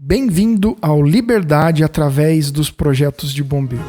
Bem-vindo ao Liberdade através dos projetos de bombeiro.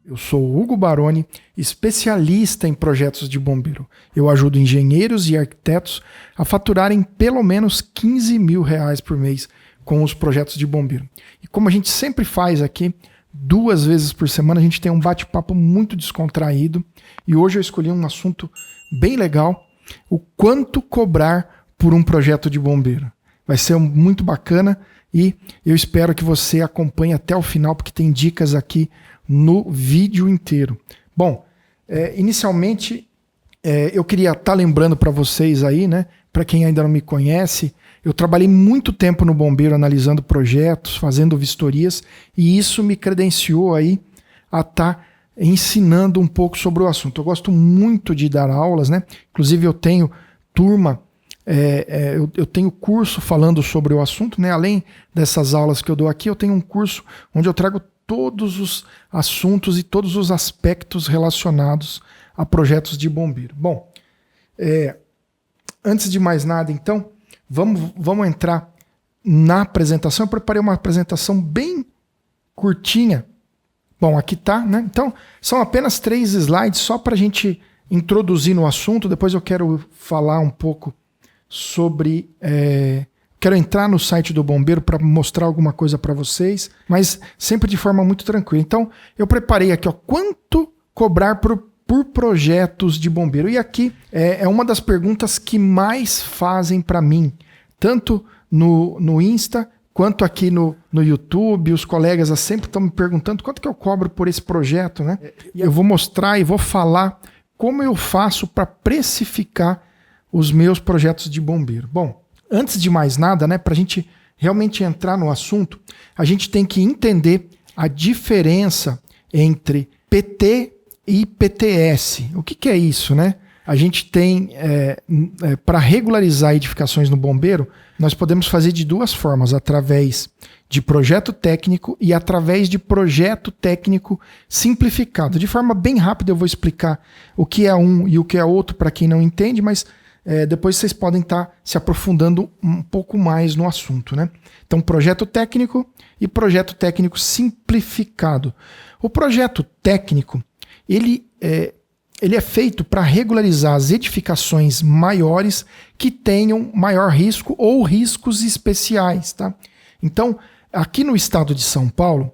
Eu sou Hugo Baroni, especialista em projetos de bombeiro. Eu ajudo engenheiros e arquitetos a faturarem pelo menos R$15 mil por mês com os projetos de bombeiro. E como a gente sempre faz aqui, 2 vezes por semana a gente tem um bate-papo muito descontraído. E hoje eu escolhi um assunto bem legal: o quanto cobrar por um projeto de bombeiro. Vai ser muito bacana e eu espero que você acompanhe até o final, porque tem dicas aqui no vídeo inteiro. Bom, inicialmente eu queria estar lembrando para vocês aí, né? Para quem ainda não me conhece, eu trabalhei muito tempo no bombeiro analisando projetos, fazendo vistorias, e isso me credenciou aí a estar ensinando um pouco sobre o assunto. Eu gosto muito de dar aulas, né? Inclusive eu tenho turma, eu tenho curso falando sobre o assunto, né? Além dessas aulas que eu dou aqui, eu tenho um curso onde eu trago todos os assuntos e todos os aspectos relacionados a projetos de bombeiro. Bom, antes de mais nada, então, vamos entrar na apresentação. Eu preparei uma apresentação bem curtinha. Bom, aqui tá, né? Então, são apenas 3 slides só para a gente introduzir no assunto. Depois eu quero falar um pouco sobre... Quero entrar no site do bombeiro para mostrar alguma coisa para vocês, mas sempre de forma muito tranquila. Então, eu preparei aqui, ó, quanto cobrar por projetos de bombeiro. E aqui é uma das perguntas que mais fazem para mim, tanto no Insta quanto aqui no YouTube. Os colegas sempre estão me perguntando quanto que eu cobro por esse projeto, né? Eu vou mostrar e vou falar como eu faço para precificar os meus projetos de bombeiro. Bom, antes de mais nada, né, para a gente realmente entrar no assunto, a gente tem que entender a diferença entre PT e PTS. O que é isso, né? A gente tem, para regularizar edificações no bombeiro, nós podemos fazer de 2 formas: através de projeto técnico e através de projeto técnico simplificado. De forma bem rápida eu vou explicar o que é um e o que é outro para quem não entende, mas depois vocês podem estar se aprofundando um pouco mais no assunto, né? Então, projeto técnico e projeto técnico simplificado. O projeto técnico, ele é feito para regularizar as edificações maiores que tenham maior risco ou riscos especiais, tá? Então, aqui no estado de São Paulo,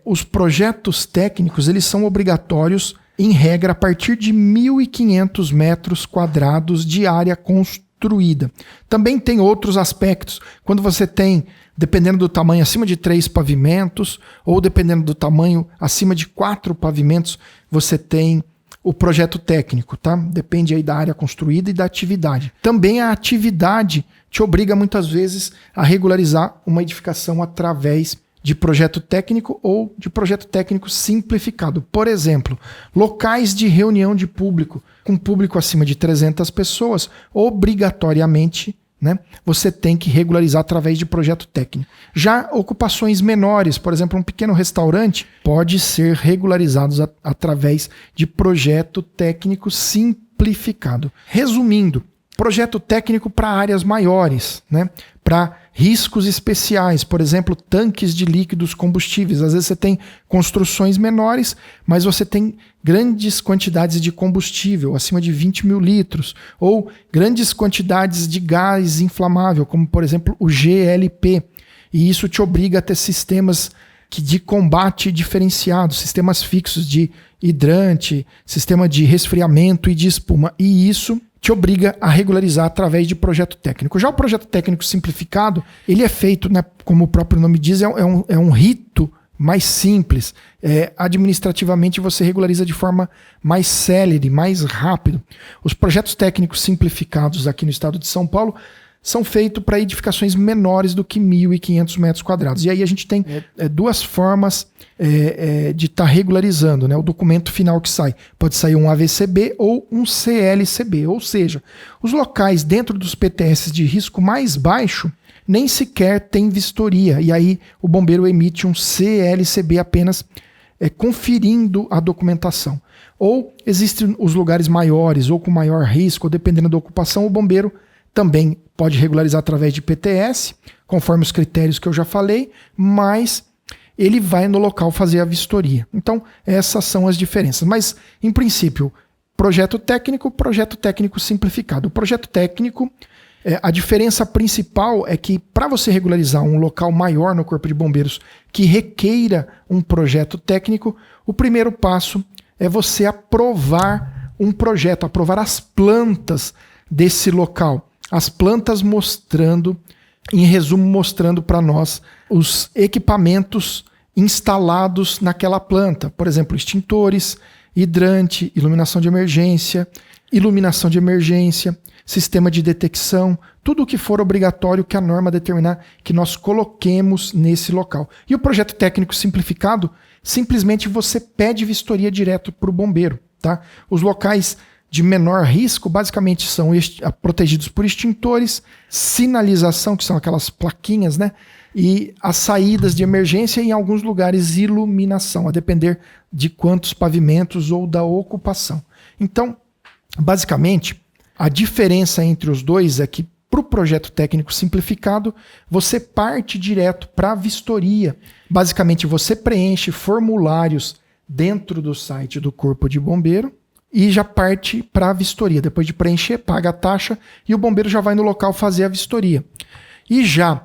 os projetos técnicos eles são obrigatórios, em regra, a partir de 1.500 metros quadrados de área construída. Também tem outros aspectos. Quando você tem, dependendo do tamanho, acima de 3 pavimentos, ou dependendo do tamanho, acima de 4 pavimentos, você tem o projeto técnico, tá? Depende aí da área construída e da atividade. Também a atividade te obriga muitas vezes a regularizar uma edificação através de projeto técnico ou de projeto técnico simplificado. Por exemplo, locais de reunião de público, com público acima de 300 pessoas, obrigatoriamente, né, você tem que regularizar através de projeto técnico. Já ocupações menores, por exemplo, um pequeno restaurante, pode ser regularizado através de projeto técnico simplificado. Resumindo, projeto técnico para áreas maiores, né, para riscos especiais, por exemplo, tanques de líquidos combustíveis. Às vezes você tem construções menores, mas você tem grandes quantidades de combustível, acima de 20 mil litros, ou grandes quantidades de gás inflamável, como por exemplo o GLP. E isso te obriga a ter sistemas de combate diferenciados, sistemas fixos de hidrante, sistema de resfriamento e de espuma. E isso te obriga a regularizar através de projeto técnico. Já o projeto técnico simplificado, ele é feito, né, como o próprio nome diz, é um rito mais simples. Administrativamente você regulariza de forma mais célere, mais rápido. Os projetos técnicos simplificados aqui no estado de São Paulo são feitos para edificações menores do que 1.500 metros quadrados. E aí a gente tem 2 formas de estar regularizando, né? O documento final que sai. Pode sair um AVCB ou um CLCB, ou seja, os locais dentro dos PTS de risco mais baixo nem sequer tem vistoria. E aí o bombeiro emite um CLCB apenas conferindo a documentação. Ou existem os lugares maiores ou com maior risco, ou dependendo da ocupação, o bombeiro também pode regularizar através de PTS, conforme os critérios que eu já falei, mas ele vai no local fazer a vistoria. Então, essas são as diferenças. Mas, em princípio, projeto técnico simplificado. O projeto técnico, a diferença principal é que para você regularizar um local maior no Corpo de Bombeiros que requeira um projeto técnico, o primeiro passo é você aprovar um projeto, aprovar as plantas desse local. As plantas mostrando, em resumo, mostrando para nós os equipamentos instalados naquela planta. Por exemplo, extintores, hidrante, iluminação de emergência, sistema de detecção, tudo o que for obrigatório que a norma determinar que nós coloquemos nesse local. E o projeto técnico simplificado, simplesmente você pede vistoria direto para o bombeiro. Tá? Os locais de menor risco, basicamente, são protegidos por extintores, sinalização, que são aquelas plaquinhas, né? E as saídas de emergência e, em alguns lugares, iluminação, a depender de quantos pavimentos ou da ocupação. Então, basicamente, a diferença entre os dois é que, para o projeto técnico simplificado, você parte direto para a vistoria. Basicamente, você preenche formulários dentro do site do Corpo de Bombeiro, e já parte para a vistoria. Depois de preencher, paga a taxa e o bombeiro já vai no local fazer a vistoria. E já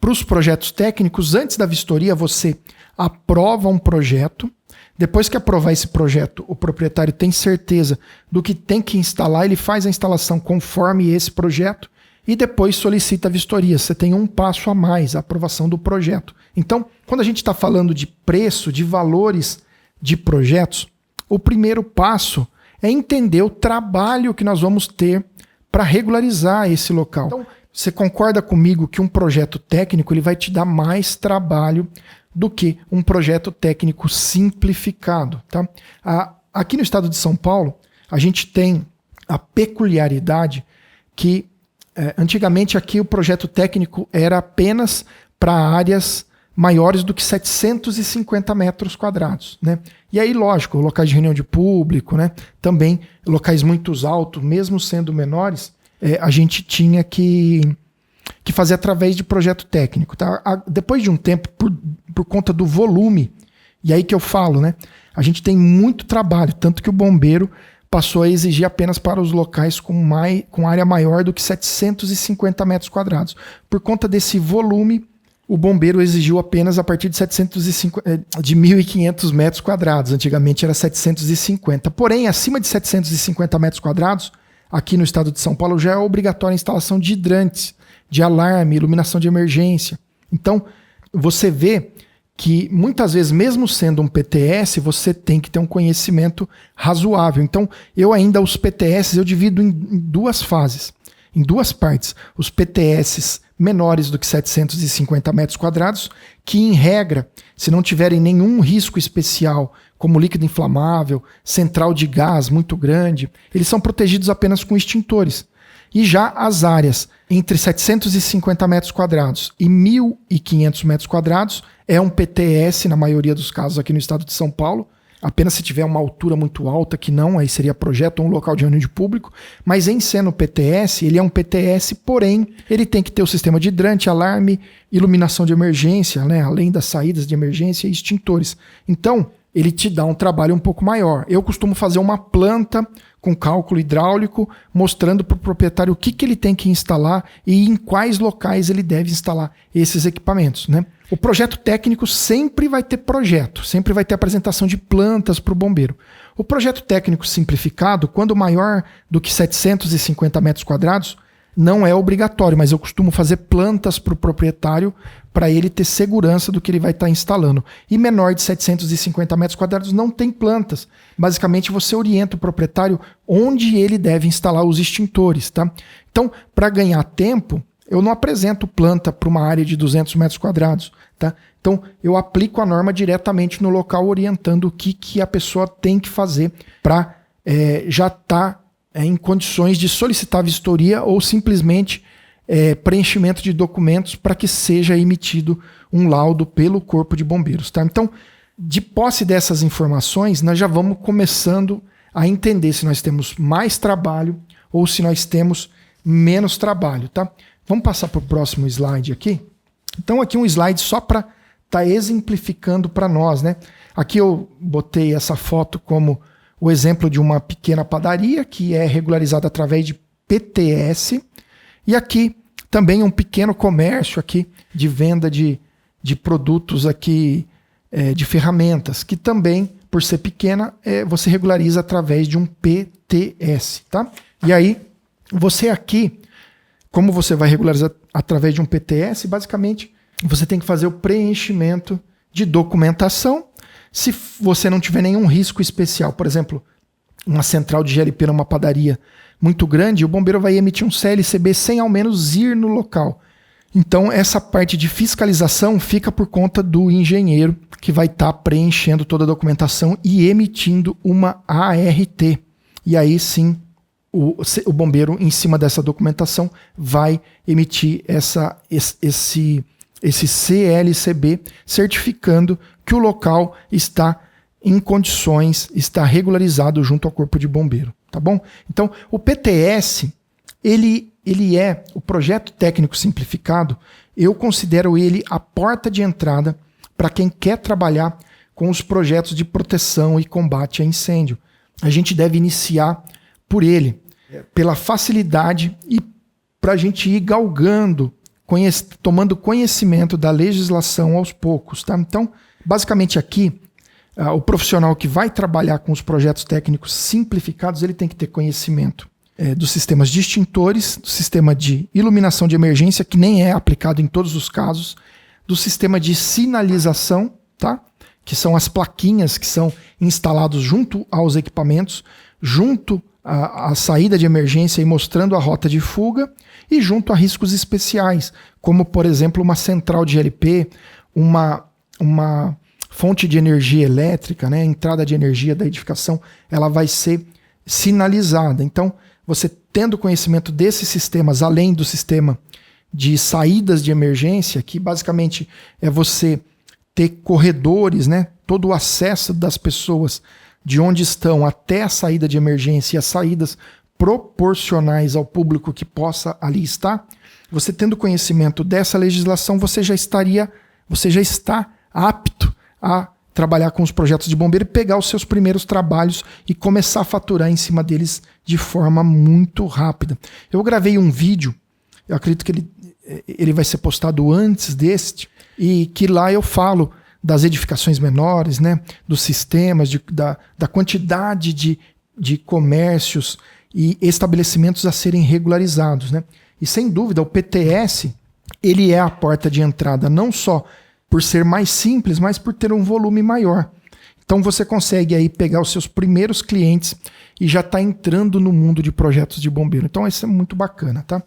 para os projetos técnicos, antes da vistoria, você aprova um projeto. Depois que aprovar esse projeto, o proprietário tem certeza do que tem que instalar, ele faz a instalação conforme esse projeto e depois solicita a vistoria. Você tem um passo a mais, a aprovação do projeto. Então, quando a gente está falando de preço, de valores de projetos, o primeiro passo é entender o trabalho que nós vamos ter para regularizar esse local. Então, você concorda comigo que um projeto técnico ele vai te dar mais trabalho do que um projeto técnico simplificado? Tá? Aqui no estado de São Paulo, a gente tem a peculiaridade que antigamente aqui o projeto técnico era apenas para áreas maiores do que 750 metros quadrados, né? E aí, lógico, locais de reunião de público, né? Também locais muito altos, mesmo sendo menores, a gente tinha que fazer através de projeto técnico, tá? Depois de um tempo, por conta do volume, e aí que eu falo, né? A gente tem muito trabalho, tanto que o bombeiro passou a exigir apenas para os locais com área maior do que 750 metros quadrados. Por conta desse volume, o bombeiro exigiu apenas a partir de 1.500 metros quadrados. Antigamente era 750. Porém, acima de 750 metros quadrados, aqui no estado de São Paulo, já é obrigatória a instalação de hidrantes, de alarme, iluminação de emergência. Então, você vê que muitas vezes, mesmo sendo um PTS, você tem que ter um conhecimento razoável. Então, os PTS eu divido em duas fases, em duas partes. Os PTS menores do que 750 metros quadrados, que em regra, se não tiverem nenhum risco especial, como líquido inflamável, central de gás muito grande, eles são protegidos apenas com extintores. E já as áreas entre 750 metros quadrados e 1.500 metros quadrados é um PTS, na maioria dos casos aqui no estado de São Paulo, apenas se tiver uma altura muito alta, que não, aí seria projeto ou um local de reunião de público, mas em sendo PTS, ele é um PTS, porém, ele tem que ter o sistema de hidrante, alarme, iluminação de emergência, né, além das saídas de emergência e extintores. Então, ele te dá um trabalho um pouco maior. Eu costumo fazer uma planta com cálculo hidráulico, mostrando para o proprietário o que ele tem que instalar e em quais locais ele deve instalar esses equipamentos, né? O projeto técnico sempre vai ter projeto, sempre vai ter apresentação de plantas para o bombeiro. O projeto técnico simplificado, quando maior do que 750 metros quadrados, não é obrigatório, mas eu costumo fazer plantas para o proprietário para ele ter segurança do que ele vai estar instalando. E menor de 750 metros quadrados não tem plantas. Basicamente, você orienta o proprietário onde ele deve instalar os extintores. Tá? Então, para ganhar tempo, eu não apresento planta para uma área de 200 metros quadrados. Tá? Então, eu aplico a norma diretamente no local, orientando o que a pessoa tem que fazer para já estar em condições de solicitar vistoria ou simplesmente preenchimento de documentos para que seja emitido um laudo pelo Corpo de Bombeiros. Tá? Então, de posse dessas informações, nós já vamos começando a entender se nós temos mais trabalho ou se nós temos menos trabalho, tá? Vamos passar para o próximo slide aqui. Então aqui um slide só para estar exemplificando para nós, né? Aqui eu botei essa foto como o exemplo de uma pequena padaria que é regularizada através de PTS. E aqui também um pequeno comércio aqui de venda de produtos aqui, de ferramentas, que também, por ser pequena, você regulariza através de um PTS, tá? E aí, você aqui, como você vai regularizar através de um PTS, basicamente, você tem que fazer o preenchimento de documentação. Se você não tiver nenhum risco especial, por exemplo, uma central de GLP numa padaria muito grande, o bombeiro vai emitir um CLCB sem ao menos ir no local. Então, essa parte de fiscalização fica por conta do engenheiro que vai estar preenchendo toda a documentação e emitindo uma ART. E aí sim, o bombeiro, em cima dessa documentação, vai emitir esse CLCB, certificando que o local está em condições, está regularizado junto ao Corpo de Bombeiro, tá bom? Então, o PTS, ele é o projeto técnico simplificado, eu considero ele a porta de entrada para quem quer trabalhar com os projetos de proteção e combate a incêndio. A gente deve iniciar por ele, pela facilidade e para a gente ir galgando, tomando conhecimento da legislação aos poucos, tá? Então, basicamente aqui, o profissional que vai trabalhar com os projetos técnicos simplificados, ele tem que ter conhecimento dos sistemas de extintores, do sistema de iluminação de emergência, que nem é aplicado em todos os casos, do sistema de sinalização, tá? Que são as plaquinhas que são instalados junto aos equipamentos, junto à saída de emergência e mostrando a rota de fuga, e junto a riscos especiais, como, por exemplo, uma central de GLP, uma fonte de energia elétrica, né? A entrada de energia da edificação, ela vai ser sinalizada. Então, você tendo conhecimento desses sistemas, além do sistema de saídas de emergência, que basicamente é você ter corredores, né? Todo o acesso das pessoas de onde estão até a saída de emergência e as saídas proporcionais ao público que possa ali estar. Você tendo conhecimento dessa legislação, você já está apto a trabalhar com os projetos de bombeiro e pegar os seus primeiros trabalhos e começar a faturar em cima deles de forma muito rápida. Eu gravei um vídeo, eu acredito que ele vai ser postado antes deste, e que lá eu falo das edificações menores, né, dos sistemas, da quantidade de comércios e estabelecimentos a serem regularizados, né? E sem dúvida o PTS, ele é a porta de entrada não só por ser mais simples, mas por ter um volume maior. Então você consegue aí pegar os seus primeiros clientes e já está entrando no mundo de projetos de bombeiro. Então isso é muito bacana, tá?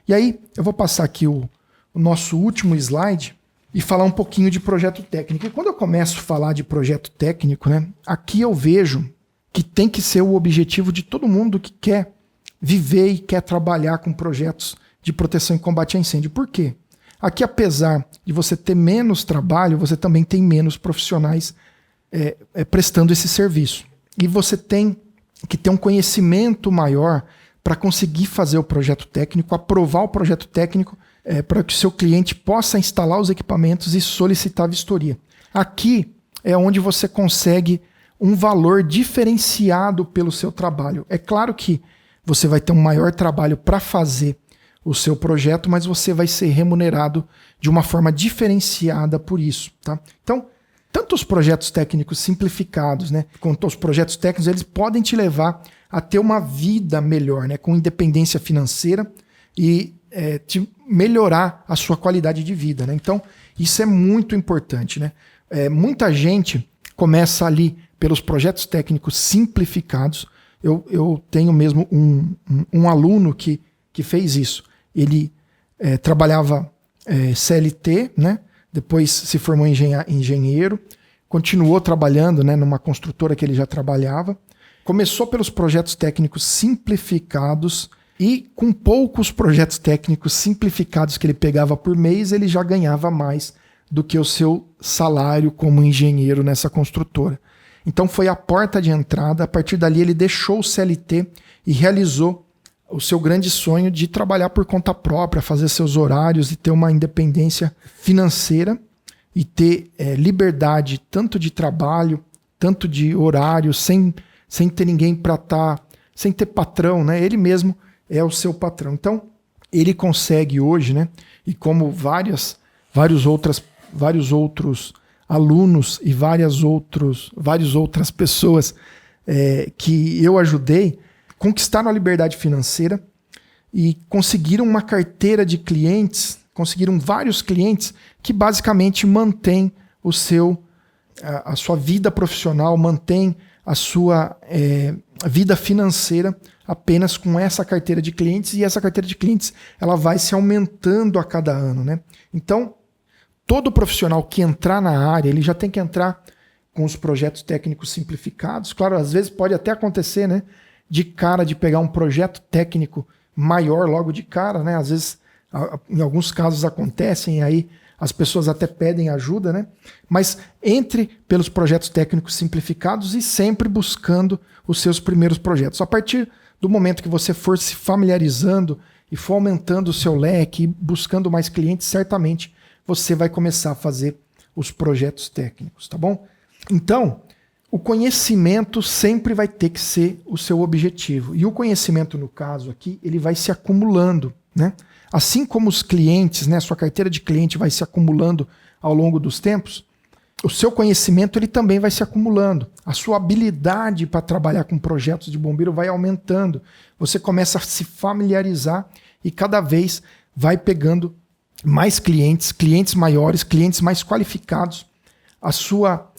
E aí eu vou passar aqui o nosso último slide e falar um pouquinho de projeto técnico. E quando eu começo a falar de projeto técnico, né, aqui eu vejo que tem que ser o objetivo de todo mundo que quer viver e quer trabalhar com projetos de proteção e combate a incêndio. Por quê? Aqui, apesar de você ter menos trabalho, você também tem menos profissionais prestando esse serviço. E você tem que ter um conhecimento maior para conseguir fazer o projeto técnico, aprovar o projeto técnico, para que o seu cliente possa instalar os equipamentos e solicitar a vistoria. Aqui é onde você consegue um valor diferenciado pelo seu trabalho. É claro que você vai ter um maior trabalho para fazer o seu projeto, mas você vai ser remunerado de uma forma diferenciada por isso, tá? Então, tanto os projetos técnicos simplificados, né, quanto os projetos técnicos, eles podem te levar a ter uma vida melhor, né, com independência financeira e te melhorar a sua qualidade de vida, né? Então, isso é muito importante, né? Muita gente começa ali pelos projetos técnicos simplificados. Eu tenho mesmo um aluno que fez isso. Ele trabalhava CLT, né? Depois se formou engenheiro, continuou trabalhando, né, numa construtora que ele já trabalhava. Começou pelos projetos técnicos simplificados e com poucos projetos técnicos simplificados que ele pegava por mês, ele já ganhava mais do que o seu salário como engenheiro nessa construtora. Então foi a porta de entrada. A partir dali ele deixou o CLT e realizou o seu grande sonho de trabalhar por conta própria, fazer seus horários e ter uma independência financeira e ter liberdade tanto de trabalho, tanto de horário, sem ter ninguém para estar, sem ter patrão, né? Ele mesmo é o seu patrão. Então, ele consegue hoje, né? E como vários outros alunos e várias outras pessoas que eu ajudei, conquistaram a liberdade financeira e conseguiram uma carteira de clientes, conseguiram vários clientes que basicamente mantêm a sua vida profissional, mantém a sua vida financeira apenas com essa carteira de clientes, e essa carteira de clientes ela vai se aumentando a cada ano, né? Então, todo profissional que entrar na área, ele já tem que entrar com os projetos técnicos simplificados. Claro, às vezes pode até acontecer, né, de pegar um projeto técnico maior logo de cara, né? Às vezes, em alguns casos acontecem, aí as pessoas até pedem ajuda, né? Mas entre pelos projetos técnicos simplificados e sempre buscando os seus primeiros projetos. A partir do momento que você for se familiarizando e for aumentando o seu leque e buscando mais clientes, certamente você vai começar a fazer os projetos técnicos, tá bom? Então, o conhecimento sempre vai ter que ser o seu objetivo. E o conhecimento, no caso aqui, ele vai se acumulando, né? Assim como os clientes, né, sua carteira de cliente vai se acumulando ao longo dos tempos, o seu conhecimento ele também vai se acumulando. A sua habilidade para trabalhar com projetos de bombeiro vai aumentando. Você começa a se familiarizar e cada vez vai pegando mais clientes, clientes maiores, clientes mais qualificados. A sua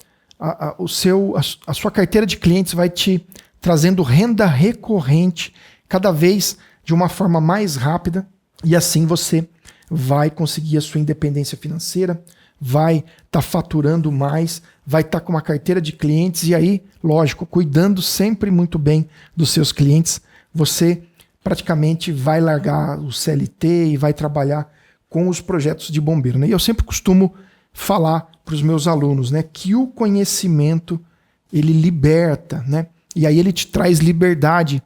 carteira de clientes vai te trazendo renda recorrente cada vez de uma forma mais rápida, e assim você vai conseguir a sua independência financeira, vai estar faturando mais, vai estar com uma carteira de clientes, e aí, lógico, cuidando sempre muito bem dos seus clientes, você praticamente vai largar o CLT e vai trabalhar com os projetos de bombeiro, né? E eu sempre costumo falar para os meus alunos, né, que o conhecimento ele liberta, né? E aí ele te traz liberdade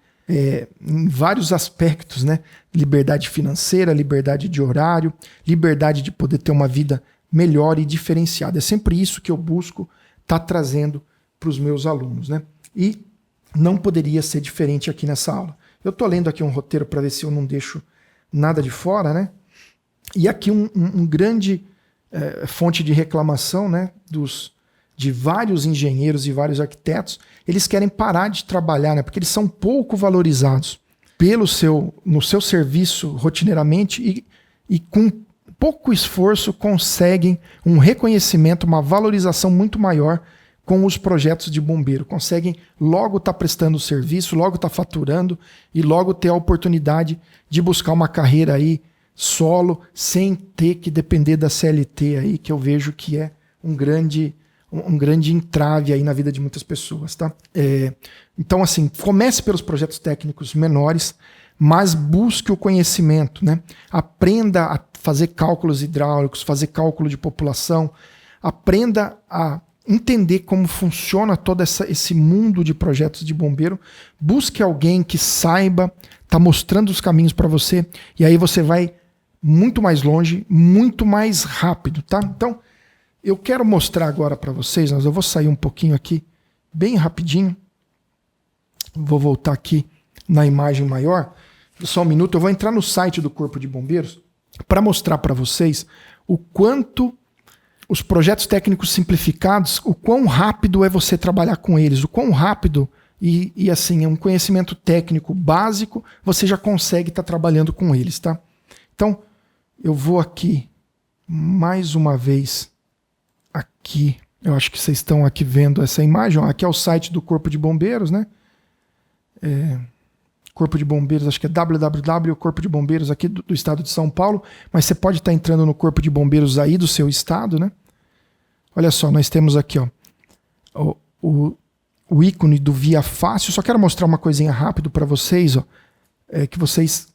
em vários aspectos, né? Liberdade financeira, liberdade de horário, liberdade de poder ter uma vida melhor e diferenciada. É sempre isso que eu busco estar trazendo para os meus alunos, né? E não poderia ser diferente aqui nessa aula. Eu estou lendo aqui um roteiro para ver se eu não deixo nada de fora, né? E aqui um grande fonte de reclamação, né, de vários engenheiros e vários arquitetos, eles querem parar de trabalhar, né, porque eles são pouco valorizados no seu serviço rotineiramente e com pouco esforço conseguem um reconhecimento, uma valorização muito maior com os projetos de bombeiro. Conseguem logo estar prestando serviço, logo estar faturando e logo ter a oportunidade de buscar uma carreira aí solo, sem ter que depender da CLT aí, que eu vejo que é um grande entrave aí na vida de muitas pessoas, tá? Então, assim, comece pelos projetos técnicos menores, mas busque o conhecimento, né? Aprenda a fazer cálculos hidráulicos, fazer cálculo de população, aprenda a entender como funciona todo esse mundo de projetos de bombeiro, busque alguém que saiba, tá mostrando os caminhos para você, e aí você vai muito mais longe, muito mais rápido, tá? Então, eu quero mostrar agora para vocês, mas eu vou sair um pouquinho aqui, bem rapidinho. Vou voltar aqui na imagem maior. Só um minuto, eu vou entrar no site do Corpo de Bombeiros para mostrar para vocês o quanto os projetos técnicos simplificados, o quão rápido é você trabalhar com eles, o quão rápido e assim, é um conhecimento técnico básico, você já consegue estar trabalhando com eles, tá? Então, eu vou aqui, mais uma vez, aqui, eu acho que vocês estão aqui vendo essa imagem, ó, aqui é o site do Corpo de Bombeiros, né? Corpo de Bombeiros, acho que é www, Corpo de Bombeiros aqui do estado de São Paulo, mas você pode estar entrando no Corpo de Bombeiros aí do seu estado, né? Olha só, nós temos aqui, ó, o ícone do Via Fácil. Só quero mostrar uma coisinha rápido para vocês, ó, que vocês...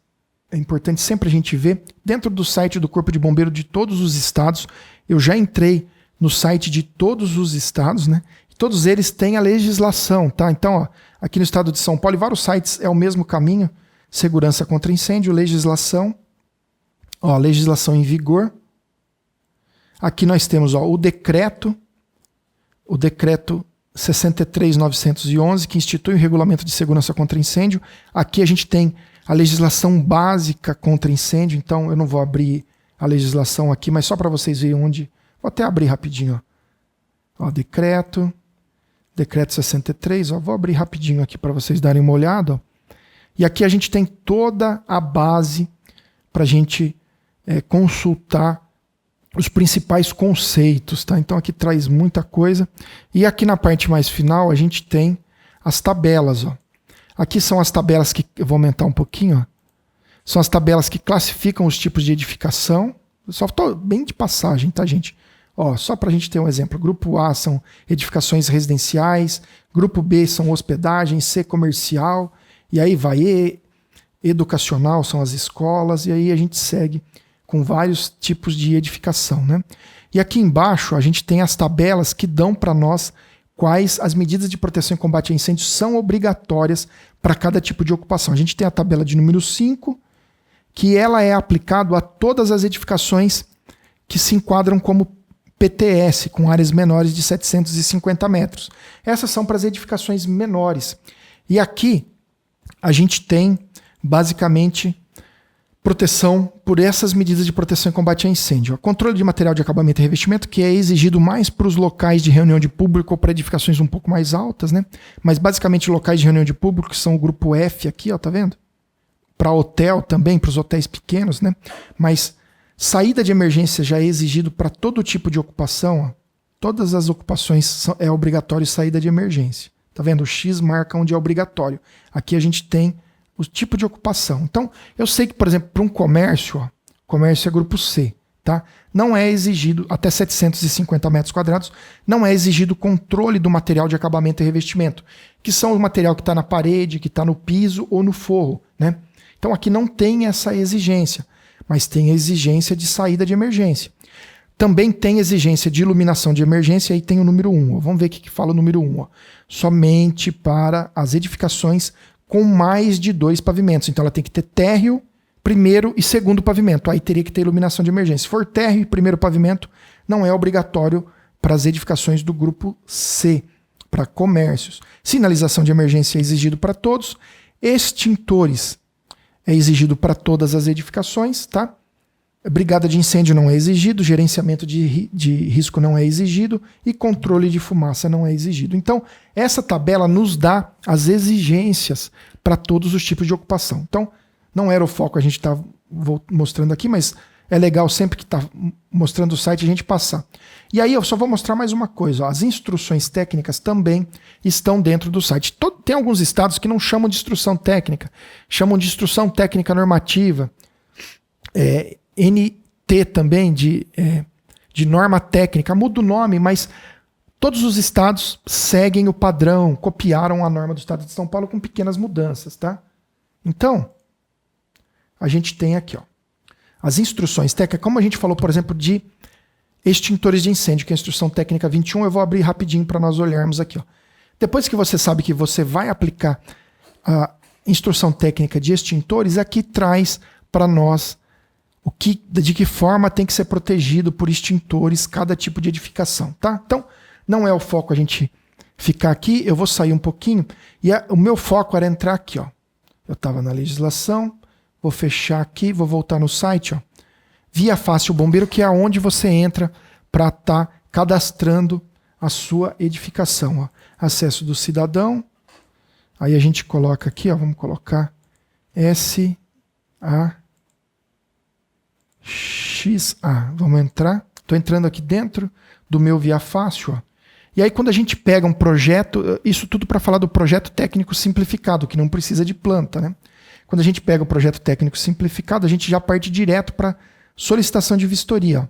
É importante sempre a gente ver. Dentro do site do Corpo de Bombeiro de todos os estados, eu já entrei no site de todos os estados, né? todos eles têm a legislação, tá? Então, ó, aqui no estado de São Paulo, e vários sites é o mesmo caminho, segurança contra incêndio, legislação, ó, legislação em vigor. Aqui nós temos, ó, o decreto 63.911, que institui o regulamento de segurança contra incêndio. Aqui a gente tem a legislação básica contra incêndio, então eu não vou abrir a legislação aqui, mas só para vocês verem onde. Vou até abrir rapidinho, ó, decreto 63, ó, vou abrir rapidinho aqui para vocês darem uma olhada, ó. E aqui a gente tem toda a base para a gente consultar os principais conceitos, tá? Então aqui traz muita coisa. E aqui na parte mais final a gente tem as tabelas, ó. Aqui são as tabelas que eu vou aumentar um pouquinho, ó. São as tabelas que classificam os tipos de edificação. Só estou bem de passagem, tá, gente? Ó, só para a gente ter um exemplo. Grupo A são edificações residenciais, grupo B são hospedagem, C comercial, e aí vai educacional, são as escolas, e aí a gente segue com vários tipos de edificação, né? E aqui embaixo a gente tem as tabelas que dão para nós quais as medidas de proteção e combate a incêndio são obrigatórias para cada tipo de ocupação. A gente tem a tabela de número 5, que ela é aplicada a todas as edificações que se enquadram como PTS, com áreas menores de 750 metros. Essas são para as edificações menores. E aqui a gente tem, basicamente, proteção por essas medidas de proteção e combate a incêndio. O controle de material de acabamento e revestimento, que é exigido mais para os locais de reunião de público ou para edificações um pouco mais altas, né? Mas basicamente locais de reunião de público são o grupo F aqui, ó, tá vendo? Para hotel também, para os hotéis pequenos, né? Mas saída de emergência já é exigido para todo tipo de ocupação, ó. Todas as ocupações é obrigatório saída de emergência. Tá vendo? O X marca onde é obrigatório. Aqui a gente tem o tipo de ocupação. Então, eu sei que, por exemplo, para um comércio, ó, comércio é grupo C, tá? Não é exigido, até 750 metros quadrados, não é exigido controle do material de acabamento e revestimento, que são o material que está na parede, que está no piso ou no forro, né? Então, aqui não tem essa exigência, mas tem a exigência de saída de emergência. Também tem exigência de iluminação de emergência, aí tem o número 1. Ó. Vamos ver o que fala o número 1. Ó. Somente para as edificações com mais de 2 pavimentos. Então ela tem que ter térreo, primeiro e segundo pavimento. Aí teria que ter iluminação de emergência. Se for térreo e primeiro pavimento, não é obrigatório para as edificações do grupo C, para comércios. Sinalização de emergência é exigido para todos. Extintores é exigido para todas as edificações, tá? Brigada de incêndio não é exigido, gerenciamento de risco não é exigido e controle de fumaça não é exigido. Então, essa tabela nos dá as exigências para todos os tipos de ocupação. Então, não era o foco a gente estar mostrando aqui, mas é legal sempre que está mostrando o site a gente passar. E aí eu só vou mostrar mais uma coisa. Ó, as instruções técnicas também estão dentro do site. Tem alguns estados que não chamam de instrução técnica, chamam de instrução técnica normativa. NT também, de norma técnica, muda o nome, mas todos os estados seguem o padrão, copiaram a norma do estado de São Paulo com pequenas mudanças, tá? Então, a gente tem aqui, ó, as instruções técnicas, como a gente falou, por exemplo, de extintores de incêndio, que é a instrução técnica 21, eu vou abrir rapidinho para nós olharmos aqui, ó. Depois que você sabe que você vai aplicar a instrução técnica de extintores, aqui traz para nós de que forma tem que ser protegido por extintores cada tipo de edificação, tá? Então, não é o foco a gente ficar aqui, eu vou sair um pouquinho, e o meu foco era entrar aqui, ó. Eu estava na legislação, vou fechar aqui, vou voltar no site, ó. Via Fácil Bombeiro, que é onde você entra para estar cadastrando a sua edificação, ó. Acesso do cidadão, aí a gente coloca aqui, ó, vamos colocar SA XA. Vamos entrar. Estou entrando aqui dentro do meu Via Fácil. Ó. E aí quando a gente pega um projeto, isso tudo para falar do projeto técnico simplificado, que não precisa de planta, né? Quando a gente pega o projeto técnico simplificado, a gente já parte direto para solicitação de vistoria. Ó.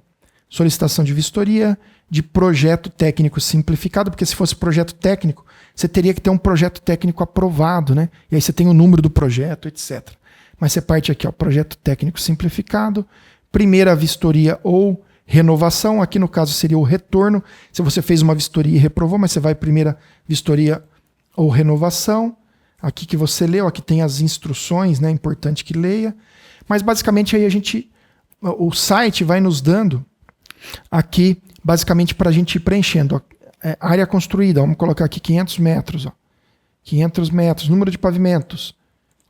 Solicitação de vistoria de projeto técnico simplificado, porque se fosse projeto técnico, você teria que ter um projeto técnico aprovado, né? E aí você tem o número do projeto, etc. Mas você parte aqui, ó, projeto técnico simplificado, primeira vistoria ou renovação, aqui no caso seria o retorno, se você fez uma vistoria e reprovou, mas você vai primeira vistoria ou renovação, aqui que você leu, aqui tem as instruções, né? Importante que leia, mas basicamente aí o site vai nos dando aqui, basicamente para a gente ir preenchendo, ó, área construída, vamos colocar aqui 500 metros, ó, 500 metros, número de pavimentos,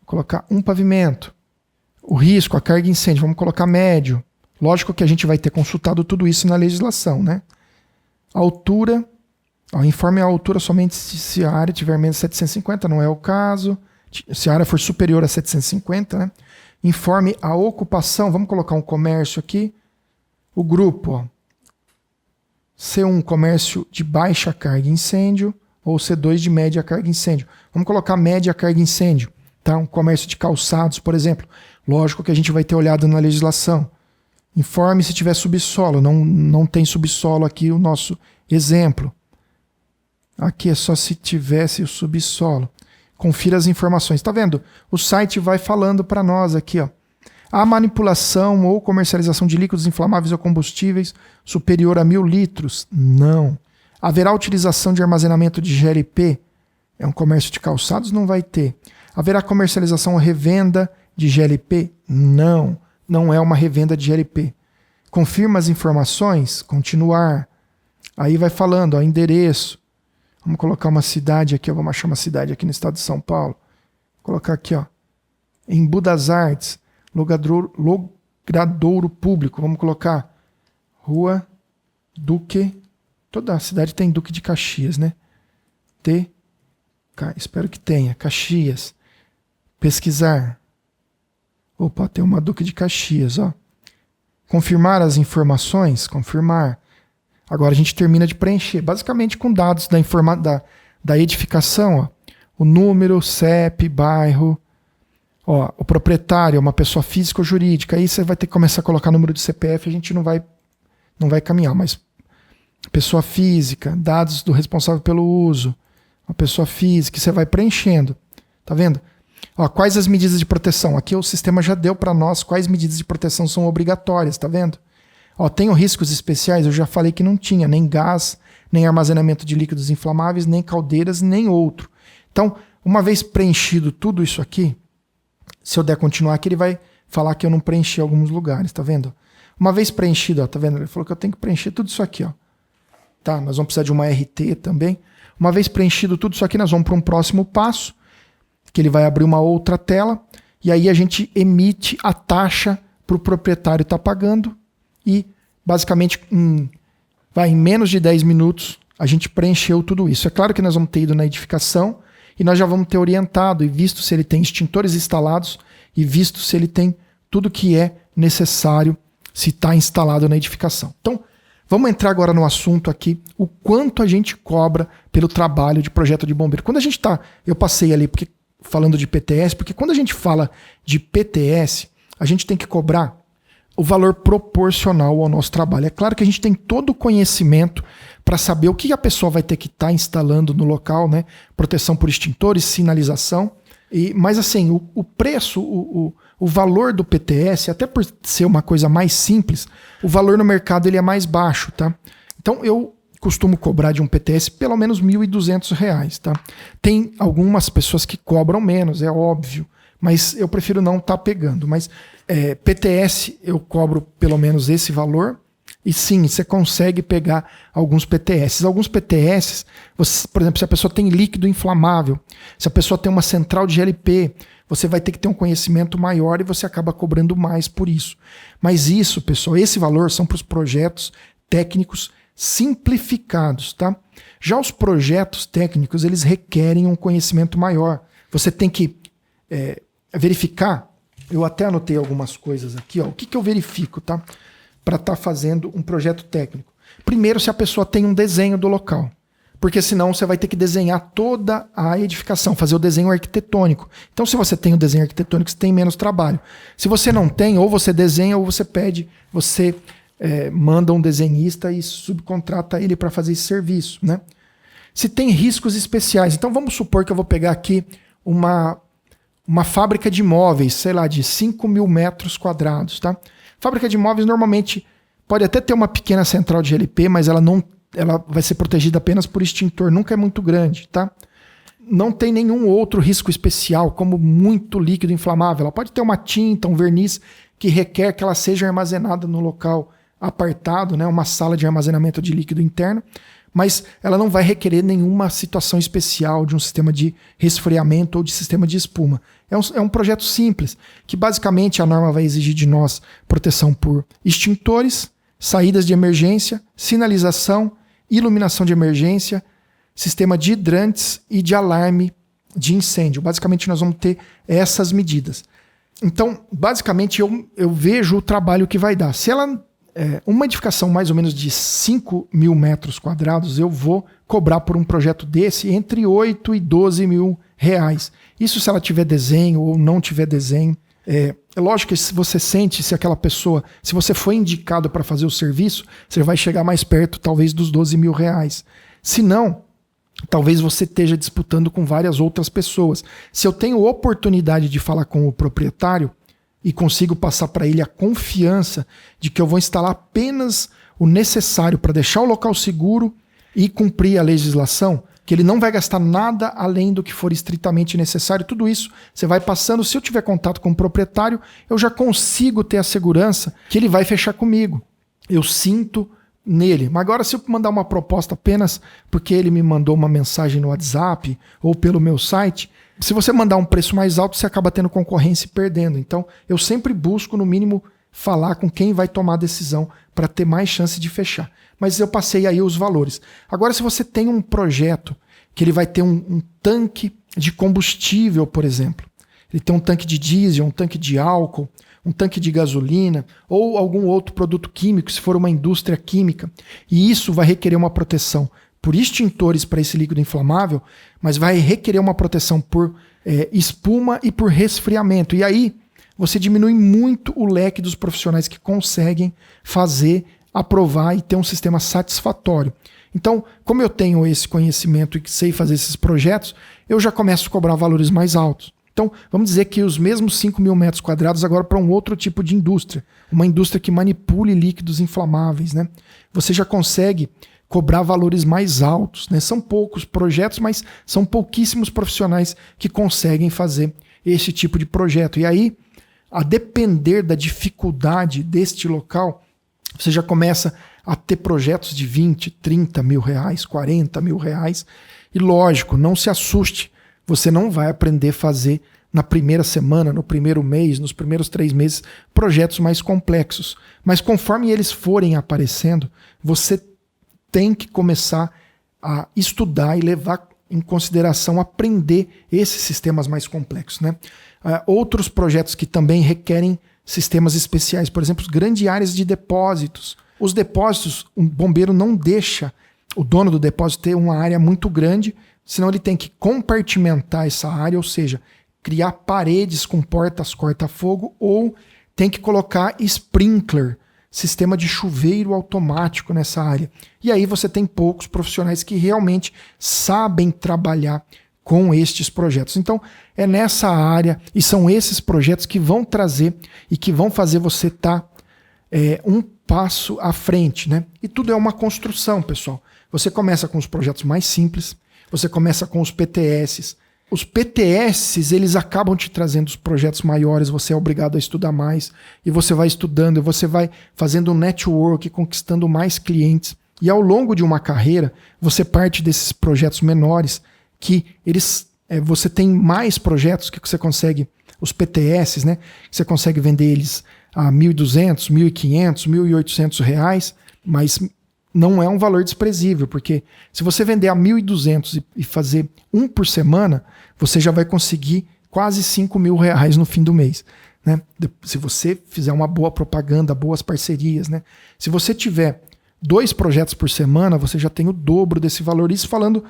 vou colocar um pavimento, o risco, a carga incêndio, vamos colocar médio. Lógico que a gente vai ter consultado tudo isso na legislação, né? A altura, ó, informe a altura somente se a área tiver menos de 750, não é o caso. Se a área for superior a 750, né? Informe a ocupação, vamos colocar um comércio aqui. O grupo, ó, C1, comércio de baixa carga incêndio, ou C2 de média carga incêndio. Vamos colocar média carga incêndio, tá? Um comércio de calçados, por exemplo. Lógico que a gente vai ter olhado na legislação. Informe se tiver subsolo. Não tem subsolo aqui o nosso exemplo. Aqui é só se tivesse o subsolo. Confira as informações. Tá vendo? O site vai falando para nós aqui, ó. A manipulação ou comercialização de líquidos inflamáveis ou combustíveis superior a 1.000 litros? Não. Haverá utilização de armazenamento de GLP? É um comércio de calçados? Não vai ter. Haverá comercialização ou revenda de GLP? Não. Não é uma revenda de GLP. Confirma as informações? Continuar. Aí vai falando, ó, endereço. Vamos colocar uma cidade aqui, ó, vamos achar uma cidade aqui no estado de São Paulo. Vou colocar aqui, ó, Embu das Artes, logradouro público. Vamos colocar Rua Duque. Toda a cidade tem Duque de Caxias, né? Espero que tenha. Caxias. Pesquisar. Opa, tem uma Duque de Caxias, ó. Confirmar as informações. Confirmar. Agora a gente termina de preencher. Basicamente com dados da edificação, ó. O número, CEP, bairro. Ó, o proprietário é uma pessoa física ou jurídica. Aí você vai ter que começar a colocar número de CPF. A gente não vai caminhar, mas pessoa física, dados do responsável pelo uso. Uma pessoa física, você vai preenchendo. Tá vendo? Ó, quais as medidas de proteção? Aqui o sistema já deu para nós quais medidas de proteção são obrigatórias, tá vendo? Ó, tem riscos especiais, eu já falei que não tinha, nem gás, nem armazenamento de líquidos inflamáveis, nem caldeiras, nem outro. Então, uma vez preenchido tudo isso aqui, se eu der continuar aqui, ele vai falar que eu não preenchi alguns lugares, tá vendo? Uma vez preenchido, ó, tá vendo? Ele falou que eu tenho que preencher tudo isso aqui, ó. Tá, nós vamos precisar de uma RT também. Uma vez preenchido tudo isso aqui, nós vamos para um próximo passo, que ele vai abrir uma outra tela, e aí a gente emite a taxa para o proprietário estar pagando, e basicamente em menos de 10 minutos a gente preencheu tudo isso. É claro que nós vamos ter ido na edificação, e nós já vamos ter orientado e visto se ele tem extintores instalados, e visto se ele tem tudo que é necessário, se está instalado na edificação. Então, vamos entrar agora no assunto aqui, o quanto a gente cobra pelo trabalho de projeto de bombeiro. Quando a gente está, eu passei ali falando de PTS, porque quando a gente fala de PTS, a gente tem que cobrar o valor proporcional ao nosso trabalho. É claro que a gente tem todo o conhecimento para saber o que a pessoa vai ter que estar instalando no local, né? Proteção por extintores, sinalização. Mas assim, o preço, o valor do PTS, até por ser uma coisa mais simples, o valor no mercado ele é mais baixo, tá? Então eu costumo cobrar de um PTS pelo menos R$ 1.200, tá? Tem algumas pessoas que cobram menos, é óbvio, mas eu prefiro não estar pegando. Mas PTS eu cobro pelo menos esse valor, e sim, você consegue pegar alguns PTS. Alguns PTS, por exemplo, se a pessoa tem líquido inflamável, se a pessoa tem uma central de GLP, você vai ter que ter um conhecimento maior e você acaba cobrando mais por isso. Mas isso, pessoal, esse valor são para os projetos técnicos simplificados, tá? Já os projetos técnicos, eles requerem um conhecimento maior. Você tem que verificar, eu até anotei algumas coisas aqui, ó. O que eu verifico, tá? Para estar fazendo um projeto técnico. Primeiro, se a pessoa tem um desenho do local. Porque senão você vai ter que desenhar toda a edificação, fazer o desenho arquitetônico. Então, se você tem o desenho arquitetônico, você tem menos trabalho. Se você não tem, ou você desenha, ou você pede, você manda um desenhista e subcontrata ele para fazer esse serviço, né? Se tem riscos especiais, então vamos supor que eu vou pegar aqui uma fábrica de imóveis, sei lá, de 5.000 metros quadrados, tá? Fábrica de imóveis, normalmente, Pode até ter uma pequena central de GLP, mas ela vai ser protegida apenas por extintor, nunca é muito grande, tá? Não tem nenhum outro risco especial, como muito líquido inflamável. Ela pode ter uma tinta, um verniz que requer que ela seja armazenada no local apartado, né? Uma sala de armazenamento de líquido interno, mas ela não vai requerer nenhuma situação especial de um sistema de resfriamento ou de sistema de espuma. É um projeto simples, que basicamente a norma vai exigir de nós proteção por extintores, saídas de emergência, sinalização, iluminação de emergência, sistema de hidrantes e de alarme de incêndio. Basicamente nós vamos ter essas medidas. Então, basicamente eu vejo o trabalho que vai dar. Se ela uma edificação mais ou menos de 5 mil metros quadrados, eu vou cobrar por um projeto desse entre 8 e 12 mil reais. Isso se ela tiver desenho ou não tiver desenho. É lógico que se você sente, se aquela pessoa, se você foi indicado para fazer o serviço, você vai chegar mais perto talvez dos 12 mil reais. Se não, talvez você esteja disputando com várias outras pessoas. Se eu tenho oportunidade de falar com o proprietário, e consigo passar para ele a confiança de que eu vou instalar apenas o necessário para deixar o local seguro e cumprir a legislação, que ele não vai gastar nada além do que for estritamente necessário, tudo isso você vai passando. Se eu tiver contato com o proprietário, eu já consigo ter a segurança que ele vai fechar comigo. Eu sinto nele. Mas agora, se eu mandar uma proposta apenas porque ele me mandou uma mensagem no WhatsApp ou pelo meu site, se você mandar um preço mais alto, você acaba tendo concorrência e perdendo. Então, eu sempre busco, no mínimo, falar com quem vai tomar a decisão para ter mais chance de fechar. Mas eu passei aí os valores. Agora, se você tem um projeto que ele vai ter um tanque de combustível, por exemplo, ele tem um tanque de diesel, um tanque de álcool, um tanque de gasolina ou algum outro produto químico, se for uma indústria química, e isso vai requerer uma proteção por extintores para esse líquido inflamável, mas vai requerer uma proteção por espuma e por resfriamento. E aí você diminui muito o leque dos profissionais que conseguem fazer, aprovar e ter um sistema satisfatório. Então, como eu tenho esse conhecimento e que sei fazer esses projetos, eu já começo a cobrar valores mais altos. Então, vamos dizer que os mesmos 5 mil metros quadrados agora para um outro tipo de indústria, uma indústria que manipule líquidos inflamáveis, né? Você já consegue cobrar valores mais altos, né? São poucos projetos, mas são pouquíssimos profissionais que conseguem fazer esse tipo de projeto. E aí, a depender da dificuldade deste local, você já começa a ter projetos de 20, 30 mil reais, 40 mil reais. E lógico, não se assuste, você não vai aprender a fazer na primeira semana, no primeiro mês, nos primeiros 3 meses, projetos mais complexos. Mas conforme eles forem aparecendo, você tem que começar a estudar e levar em consideração aprender esses sistemas mais complexos, né? Outros projetos que também requerem sistemas especiais, por exemplo, grandes áreas de depósitos. Os depósitos, o bombeiro não deixa o dono do depósito ter uma área muito grande, senão ele tem que compartimentar essa área, ou seja, criar paredes com portas corta-fogo, ou tem que colocar sprinkler, sistema de chuveiro automático nessa área. E aí você tem poucos profissionais que realmente sabem trabalhar com estes projetos. Então, é nessa área e são esses projetos que vão trazer e que vão fazer você estar um passo à frente, né? E tudo é uma construção, pessoal. Você começa com os projetos mais simples, você começa com os PTS. Os PTS, eles acabam te trazendo os projetos maiores, você é obrigado a estudar mais, e você vai estudando, e você vai fazendo um network, conquistando mais clientes. E ao longo de uma carreira, você parte desses projetos menores, que você tem mais projetos que você consegue, os PTS, né? Você consegue vender eles a R$1.200, R$1.500, R$1.800, mas não é um valor desprezível, porque se você vender a R$1.200 e fazer um por semana, você já vai conseguir quase R$5.000 no fim do mês, né? Se você fizer uma boa propaganda, boas parcerias, né? Se você tiver 2 projetos por semana, você já tem o dobro desse valor, isso falando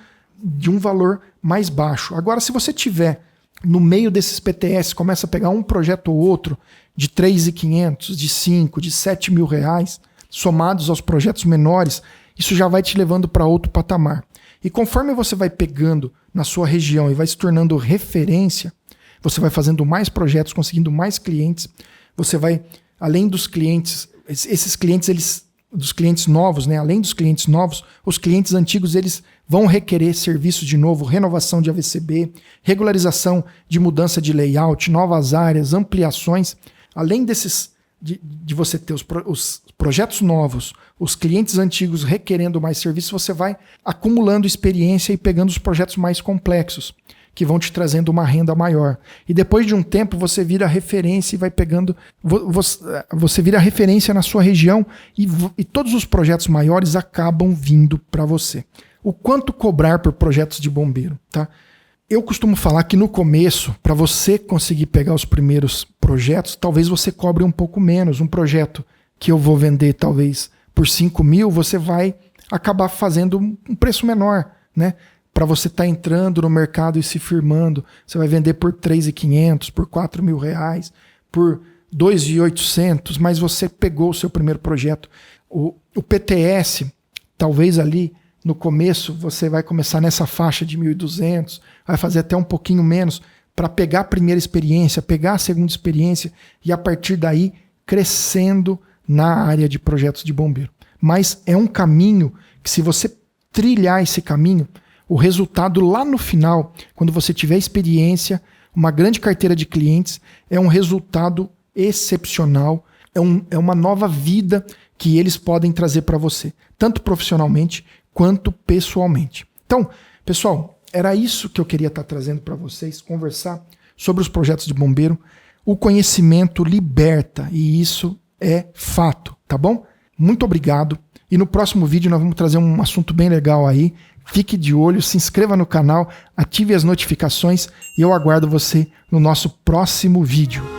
de um valor mais baixo. Agora, se você tiver no meio desses PTS, começa a pegar um projeto ou outro de R$3.500, de R$5.000, de R$7.000, somados aos projetos menores, isso já vai te levando para outro patamar. E conforme você vai pegando na sua região e vai se tornando referência, você vai fazendo mais projetos, conseguindo mais clientes, você vai, além dos clientes, esses clientes eles dos clientes novos, né? Além dos clientes novos, os clientes antigos eles vão requerer serviços de novo, renovação de AVCB, regularização de mudança de layout, novas áreas, ampliações. Além desses de você ter os projetos novos, os clientes antigos requerendo mais serviços, você vai acumulando experiência e pegando os projetos mais complexos, que vão te trazendo uma renda maior. E depois de um tempo você vira referência e vai pegando... Você vira referência na sua região e todos os projetos maiores acabam vindo para você. O quanto cobrar por projetos de bombeiro, tá? Eu costumo falar que no começo, para você conseguir pegar os primeiros projetos, talvez você cobre um pouco menos. Um projeto que eu vou vender talvez por 5 mil, você vai acabar fazendo um preço menor, né? Para você estar entrando no mercado e se firmando, você vai vender por 3.500, por 4 mil reais, por 2.800, mas você pegou o seu primeiro projeto. O PTS, talvez ali no começo, você vai começar nessa faixa de 1.200, vai fazer até um pouquinho menos para pegar a primeira experiência, pegar a segunda experiência e a partir daí crescendo na área de projetos de bombeiro. Mas é um caminho que, se você trilhar esse caminho, o resultado lá no final, quando você tiver experiência, uma grande carteira de clientes, é um resultado excepcional, é uma nova vida que eles podem trazer para você, tanto profissionalmente quanto pessoalmente. Então, pessoal, era isso que eu queria estar trazendo para vocês, conversar sobre os projetos de bombeiro. O conhecimento liberta e isso é fato, tá bom? Muito obrigado. E no próximo vídeo nós vamos trazer um assunto bem legal aí. Fique de olho, se inscreva no canal, ative as notificações e eu aguardo você no nosso próximo vídeo.